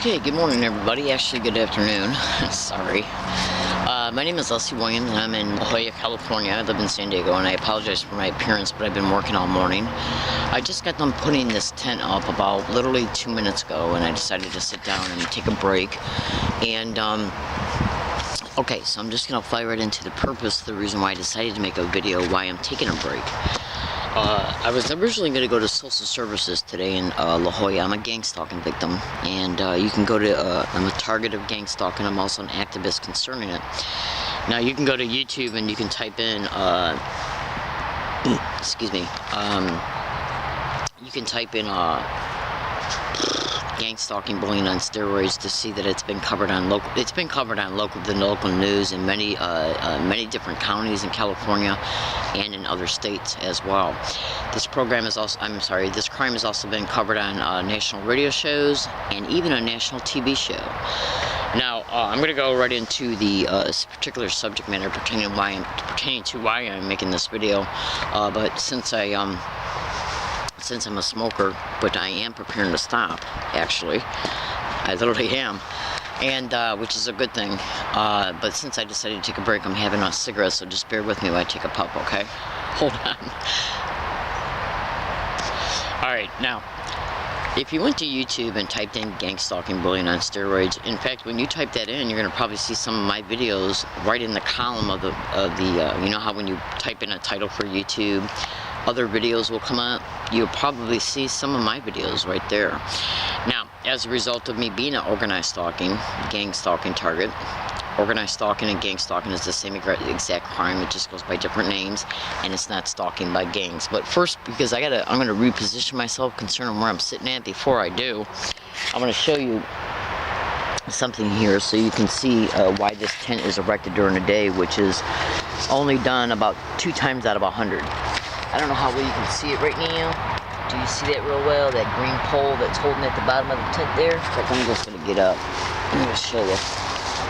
Okay, good morning everybody. Actually, good afternoon. Sorry. My name is Leslie Williams and I'm in La Jolla, California. I live in San Diego and I apologize for my appearance, but I've been working all morning. I just got done putting this tent up about literally 2 minutes ago and I decided to sit down and take a break. And, okay, so I'm just going to fly right into the purpose, the reason why I decided to make a video, why I'm taking a break. I was originally going to go to social services today in La Jolla. I'm a gang stalking victim, and you can go to, I'm a target of gang stalking. I'm also an activist concerning it. Now you can go to YouTube and you can type in, excuse me, you can type in gang stalking, bullying on steroids to see that it's been covered on local. It's been covered on the local news in many different counties in California and in other states as well. This program is also, this crime has also been covered on national radio shows and even a national TV show. Now I'm going to go right into the particular subject matter pertaining to why I'm making this video. But since I'm a smoker, but I am preparing to stop, actually. I literally am. And, which is a good thing. But since I decided to take a break, I'm having a cigarette, so just bear with me while I take a puff, okay? Hold on. Alright, now, if you went to YouTube and typed in gang stalking, bullying on steroids, in fact, when you type that in, you're going to probably see some of my videos right in the column of the you know how when you type in a title for YouTube, other videos will come up. You'll probably see some of my videos right there. Now, as a result of me being an organized stalking, gang stalking target, organized stalking and gang stalking is the same exact crime. It just goes by different names, and it's not stalking by gangs. But first, because I'm going to reposition myself concerning where I'm sitting at. Before I do, I'm going to show you something here so you can see why this tent is erected during the day, which is only done about 2 times out of 100. I don't know how well you can see it right now. Do you see that real well? That green pole that's holding at the bottom of the tent there? In fact, I'm just going to get up. I'm going to show you.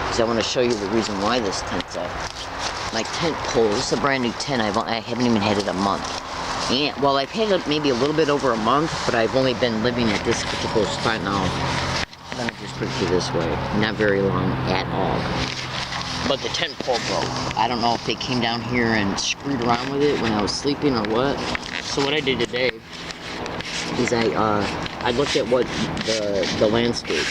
Because I want to show you the reason why this tent's up. My tent pole, this is a brand new tent. I haven't even had it a month. And, well, I've had it maybe a little bit over a month, but I've only been living at this particular spot now. Let me just put it this way. Not very long at all. But the tent pole broke. I don't know if they came down here and screwed around with it when I was sleeping or what. So what I did today is I looked at what the landscape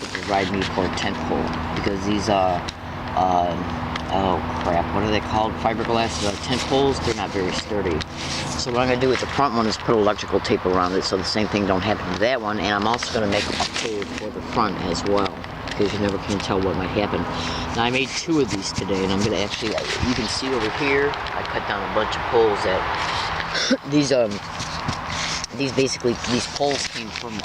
would provide me for a tent pole, because these oh crap, what are they called? Fiberglass tent poles. They're not very sturdy. So what I'm gonna do with the front one is put electrical tape around it so the same thing don't happen to that one. And I'm also gonna make a pole for the front as well, because you never can tell what might happen. Now I made 2 of these today, and I'm gonna actually, you can see over here, I cut down a bunch of poles that these poles came from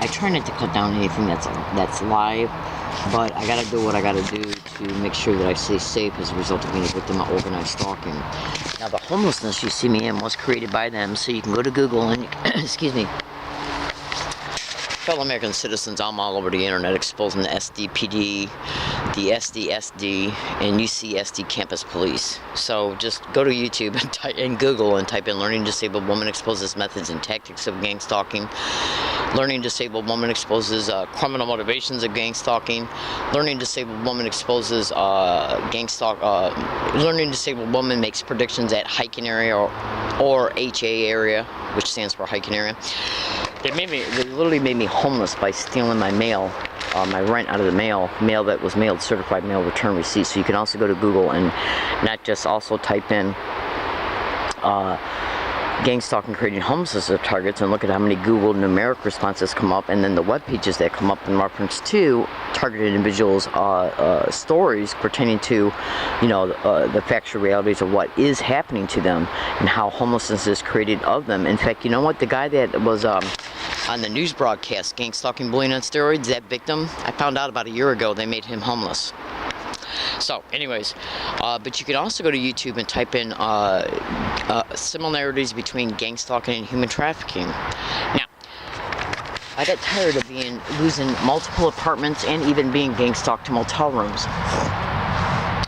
I try not to cut down anything that's live, but I gotta do what I gotta do to make sure that I stay safe as a result of being a victim of organized stalking. Now the homelessness you see me in was created by them, so you can go to Google and excuse me, fellow American citizens, I'm all over the internet exposing the SDPD, the SDSD, and UCSD Campus Police. So just go to YouTube and Google and type in Learning Disabled Woman Exposes Methods and Tactics of Gang Stalking. Learning Disabled Woman Exposes Criminal Motivations of Gang Stalking. Learning Disabled Woman Exposes Learning Disabled Woman Makes Predictions at Hiking Area or HA Area, which stands for Hiking Area. They literally made me homeless by stealing my mail, my rent out of the mail that was mailed, certified mail return receipt. So you can also go to Google and not just also type in gang stalking creating homelessness as targets and look at how many Google numeric responses come up, and then the web pages that come up in reference to targeted individuals' stories pertaining to, you know, the factual realities of what is happening to them and how homelessness is created of them. In fact, you know what? The guy that was on the news broadcast, gang stalking, bullying on steroids, that victim, I found out about a year ago they made him homeless. So, anyways, but you can also go to YouTube and type in similarities between gang stalking and human trafficking. Now, I got tired of losing multiple apartments and even being gang stalked to motel rooms.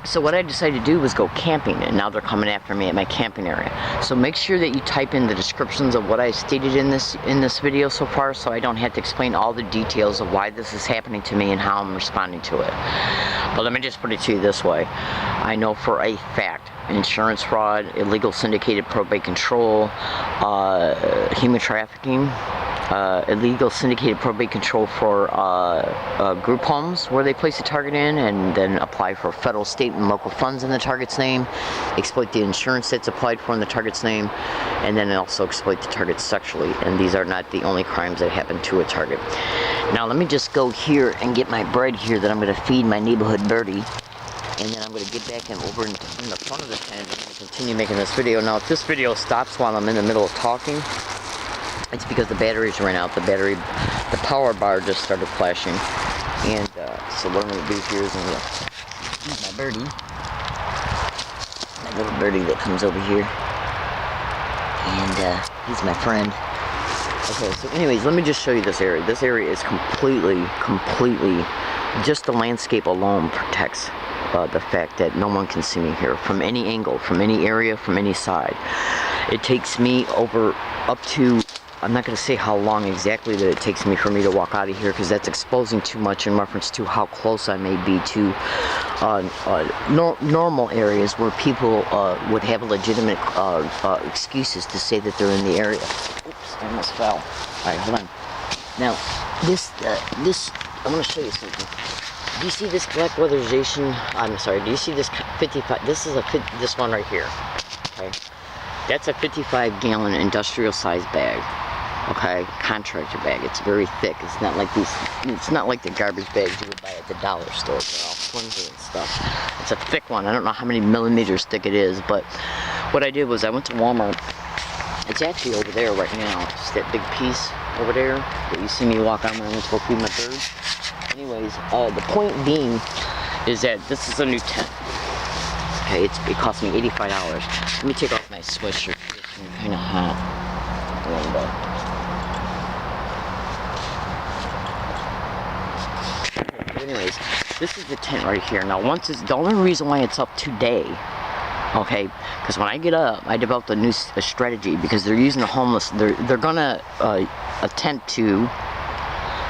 So what I decided to do was go camping, and now they're coming after me at my camping area. So make sure that you type in the descriptions of what I stated in this video so far, so I don't have to explain all the details of why this is happening to me and how I'm responding to it. But let me just put it to you this way. I know for a fact insurance fraud, illegal syndicated probate control, human trafficking, illegal syndicated probate control for group homes where they place a target in and then apply for federal, state, and local funds in the target's name, exploit the insurance that's applied for in the target's name, and then also exploit the target sexually. And these are not the only crimes that happen to a target. Now let me just go here and get my bread here that I'm going to feed my neighborhood birdie. And then I'm going to get back and over in the front of the tent and continue making this video. Now if this video stops while I'm in the middle of talking, it's because the batteries ran out. The power bar just started flashing. And so what I'm going to do here is I'm going to feed my birdie. My little birdie that comes over here. And he's my friend. Okay, so anyways, let me just show you this area. This area is completely, just the landscape alone protects the fact that no one can see me here from any angle, from any area, from any side. It takes me up to, I'm not going to say how long exactly that it takes me for me to walk out of here, because that's exposing too much in reference to how close I may be to normal areas where people would have legitimate excuses to say that they're in the area. Oops, I almost fell. Alright, hold on. Now, this, I'm going to show you something. Do you see this black weatherization? I'm sorry, do you see this 55? This is this one right here. Okay. That's a 55-gallon industrial size bag. Okay, contractor bag. It's very thick. It's not like these. It's not like the garbage bags you would buy at the dollar store. They're all flimsy and stuff. It's a thick one. I don't know how many millimeters thick it is, but what I did was I went to Walmart. It's actually over there right now. It's that big piece over there that you see me walk on when I went to go feed my birds. Anyways, the point being is that this is a new tent. Okay, it cost me $85. Let me take off my sweatshirt. It's kind of hot. But anyways, this is the tent right here. Now, the only reason why it's up today, okay, because when I get up, I developed a strategy, because they're using the homeless. They're gonna attempt to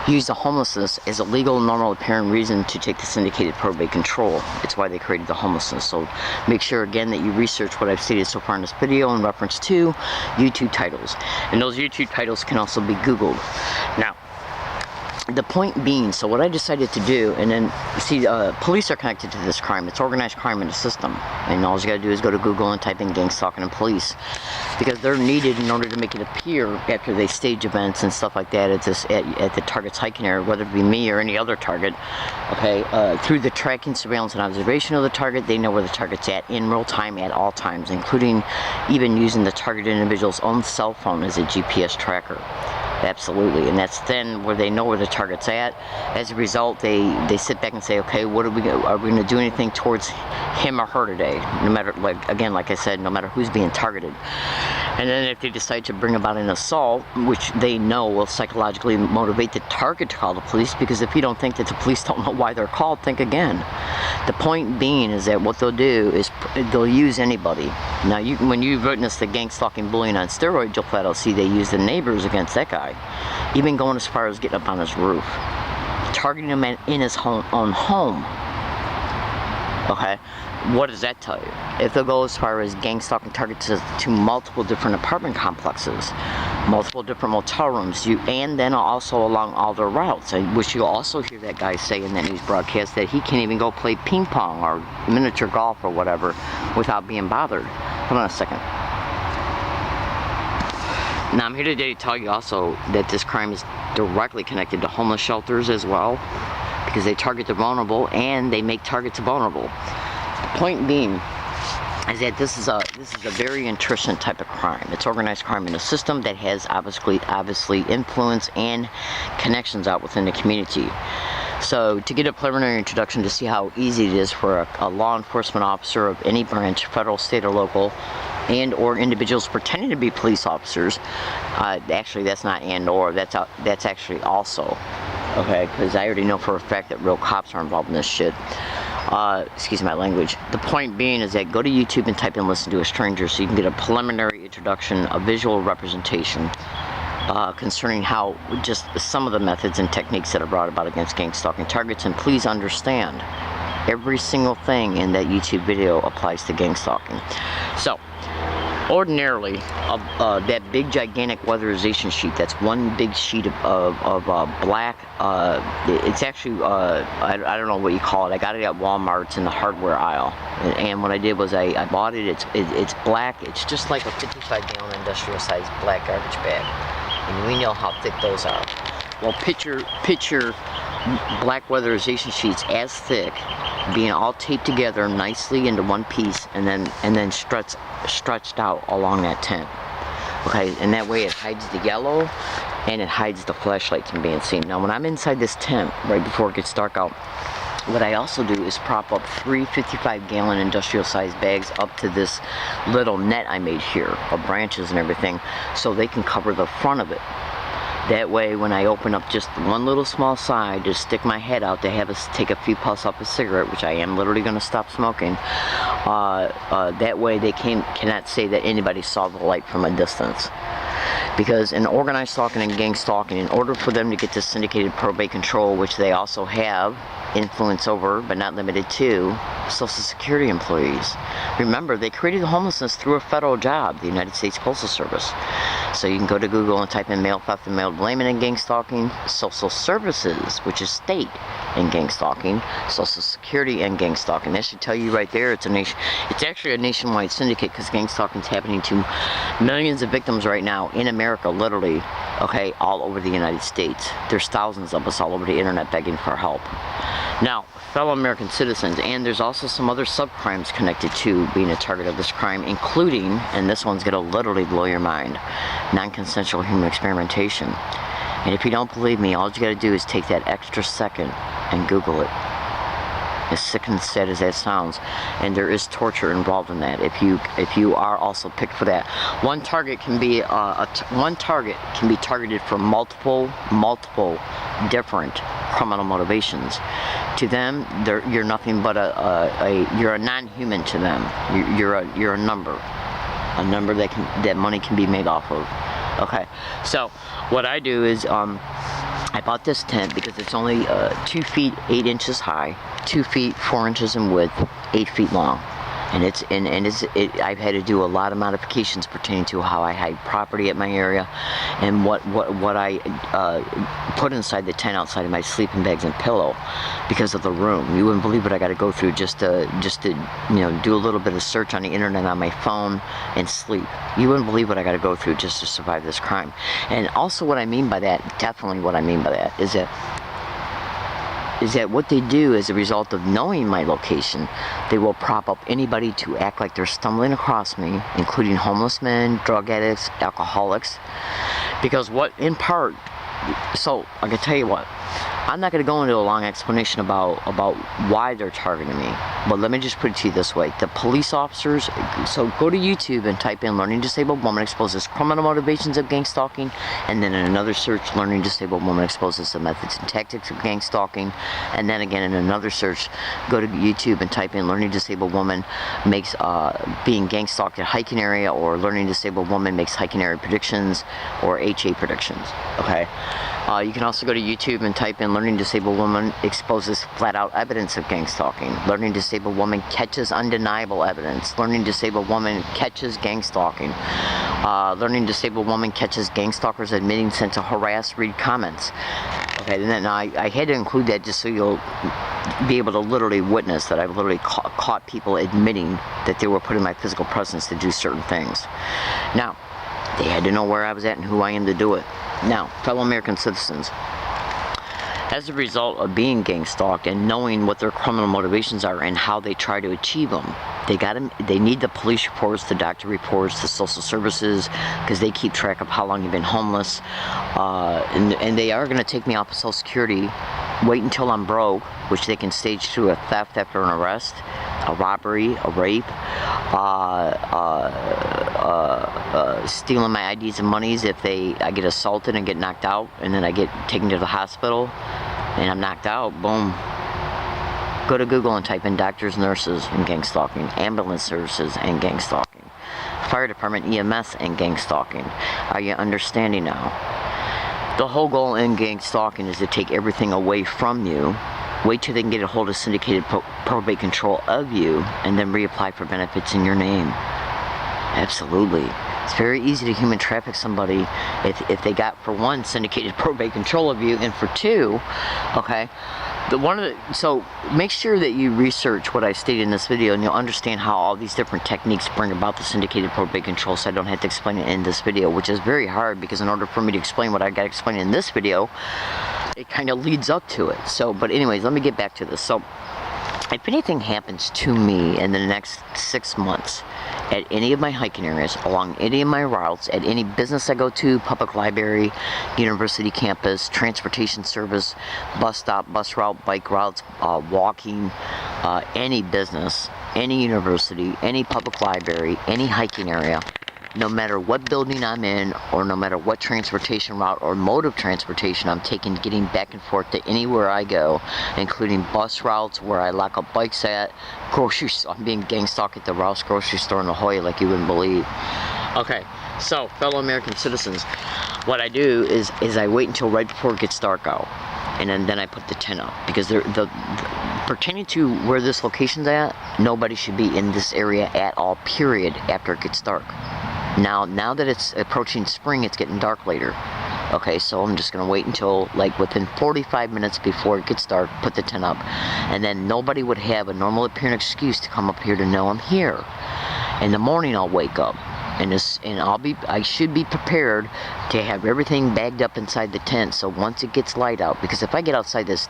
use the homelessness as a legal, normal, apparent reason to take the syndicated probate control. It's why they created the homelessness. So make sure again that you research what I've stated so far in this video in reference to YouTube titles. And those YouTube titles can also be Googled. Now, the point being, so what I decided to do, and then, see, police are connected to this crime. It's organized crime in the system. And all you gotta do is go to Google and type in gang stalking and police. Because they're needed in order to make it appear after they stage events and stuff like that at the target's hiking area, whether it be me or any other target. Okay, through the tracking, surveillance, and observation of the target, they know where the target's at in real time at all times, including even using the target individual's own cell phone as a GPS tracker. Absolutely, and that's then where they know where the target's at. As a result, they sit back and say, okay, what are we going to do anything towards him or her today? No matter, like I said, no matter who's being targeted. And then if they decide to bring about an assault, which they know will psychologically motivate the target to call the police, because if you don't think that the police don't know why they're called, think again. The point being is that what they'll do is they'll use anybody. Now, when you witness the gang stalking bullying on steroids, you'll flat out see they use the neighbors against that guy. Even going as far as getting up on his roof. Targeting him in his own home. Okay, what does that tell you? If they'll go as far as gang stalking targets to multiple different apartment complexes, multiple different motel rooms, and then also along all their routes, which you'll also hear that guy say in that news broadcast that he can't even go play ping pong or miniature golf or whatever without being bothered. Hold on a second. Now I'm here today to tell you also that this crime is directly connected to homeless shelters as well, because they target the vulnerable and they make targets vulnerable. The point being is that this is a very intrusive type of crime. It's organized crime in a system that has obviously influence and connections out within the community. So to get a preliminary introduction to see how easy it is for a law enforcement officer of any branch, federal, state, or local, and or individuals pretending to be police officers, actually that's not and or, that's actually also, okay, because I already know for a fact that real cops are involved in this shit, Excuse my language. The point being is that go to YouTube and type in "listen to a stranger" so you can get a preliminary introduction, a visual representation concerning how just some of the methods and techniques that are brought about against gang stalking targets. And please understand, every single thing in that YouTube video applies to gang stalking. So, ordinarily, that big gigantic weatherization sheet, that's one big sheet of black, it's actually, I don't know what you call it, I got it at Walmart, it's in the hardware aisle, and what I did was I bought it, it's black, it's just like a 55-gallon industrial sized black garbage bag, and we know how thick those are. Well, picture black weatherization sheets as thick, being all taped together nicely into one piece, and then stretched out along that tent. Okay, and that way it hides the yellow and it hides the flashlight from being seen. Now when I'm inside this tent, right before it gets dark out, what I also do is prop up 3 55-gallon industrial sized bags up to this little net I made here of branches and everything, so they can cover the front of it. That way, when I open up just one little small side to stick my head out to take a few puffs off a cigarette, which I am literally going to stop smoking, that way they cannot say that anybody saw the light from a distance. Because in organized stalking and gang stalking, in order for them to get this syndicated probate control, which they also have influence over, but not limited to, Social Security employees. Remember, they created homelessness through a federal job, the United States Postal Service. So you can go to Google and type in mail theft and mail delayment and gang stalking, social services, which is state and gang stalking, Social Security and gang stalking. That should tell you right there it's actually a nationwide syndicate, because gang stalking is happening to millions of victims right now in America, literally, okay, all over the United States. There's thousands of us all over the internet begging for help. Now, fellow American citizens, and there's also some other subcrimes connected to being a target of this crime, including, and this one's gonna literally blow your mind, non-consensual human experimentation. And if you don't believe me, all you gotta do is take that extra second and Google it. As sick and sad as that sounds, and there is torture involved in that. If you are also picked for that, one target can be targeted for multiple different criminal motivations. To them, you're nothing but you're a non-human to them. You're a number that money can be made off of. Okay, so what I do is I bought this tent because it's only 2 feet 8 inches high, 2 feet 4 inches in width, 8 feet long. And I've had to do a lot of modifications pertaining to how I hide property at my area, and what I put inside the tent outside of my sleeping bags and pillow, because of the room. You wouldn't believe what I got to go through just to do a little bit of search on the internet on my phone and sleep. You wouldn't believe what I got to go through just to survive this crime. And also, what I mean by that, definitely what I mean by that, is that what they do as a result of knowing my location, they will prop up anybody to act like they're stumbling across me, including homeless men, drug addicts, alcoholics. Because in part, so I can tell you what, I'm not going to go into a long explanation about why they're targeting me, but let me just put it to you this way. The police officers, so go to YouTube and type in "learning disabled woman exposes criminal motivations of gang stalking," and then in another search, "learning disabled woman exposes the methods and tactics of gang stalking," and then again in another search, go to YouTube and type in "learning disabled woman makes being gang stalked at hiking area," or "learning disabled woman makes hiking area predictions," or HA predictions. Okay. You can also go to YouTube and type in "learning disabled woman exposes flat-out evidence of gang stalking," "learning disabled woman catches undeniable evidence," "learning disabled woman catches gang stalking," "learning disabled woman catches gang stalkers admitting sent to harass, read comments." Okay, and then I had to include that just so you'll be able to literally witness that I've literally caught people admitting that they were put in my physical presence to do certain things. Now, they had to know where I was at and who I am to do it. Now, fellow American citizens, as a result of being gang stalked and knowing what their criminal motivations are and how they try to achieve them, they need the police reports, the doctor reports, the social services, because they keep track of how long you've been homeless, and they are going to take me off of Social Security, wait until I'm broke, which they can stage through a theft after an arrest, a robbery, a rape, stealing my IDs and monies if I get assaulted and get knocked out, and then I get taken to the hospital and I'm knocked out. Boom, Go to Google and type in doctors, nurses, and gang stalking, ambulance services, and gang stalking, fire department, EMS, and gang stalking. Are you understanding now? The whole goal in gang stalking is to take everything away from you, wait till they can get a hold of syndicated probate control of you, and then reapply for benefits in your name. Absolutely. It's very easy to human traffic somebody if they got, for one, syndicated probate control of you, and for two, okay, so make sure that you research what I stated in this video, and you'll understand how all these different techniques bring about the syndicated probate control, so I don't have to explain it in this video, which is very hard, because in order for me to explain what I got explained in this video, it kind of leads up to it. So, but anyways, let me get back to this. So, if anything happens to me in the next 6 months at any of my hiking areas, along any of my routes, at any business I go to, public library, university campus, transportation service, bus stop, bus route, bike routes, walking, any business, any university, any public library, any hiking area, no matter what building I'm in, or no matter what transportation route or mode of transportation I'm taking, getting back and forth to anywhere I go, including bus routes, where I lock up bikes at, groceries. I'm being gang stalked at the Rouse grocery store in La Jolla like you wouldn't believe. Okay, so fellow American citizens, what I do is I wait until right before it gets dark out, and then I put the tent up, because pertaining to where this location's at, nobody should be in this area at all, period, after it gets dark. Now that it's approaching spring, it's getting dark later. Okay, so I'm just gonna wait until like within 45 minutes before it gets dark, put the tent up, and then nobody would have a normal appearing excuse to come up here to know I'm here. In the morning, I'll wake up, and I should be prepared to have everything bagged up inside the tent. So once it gets light out, because if I get outside this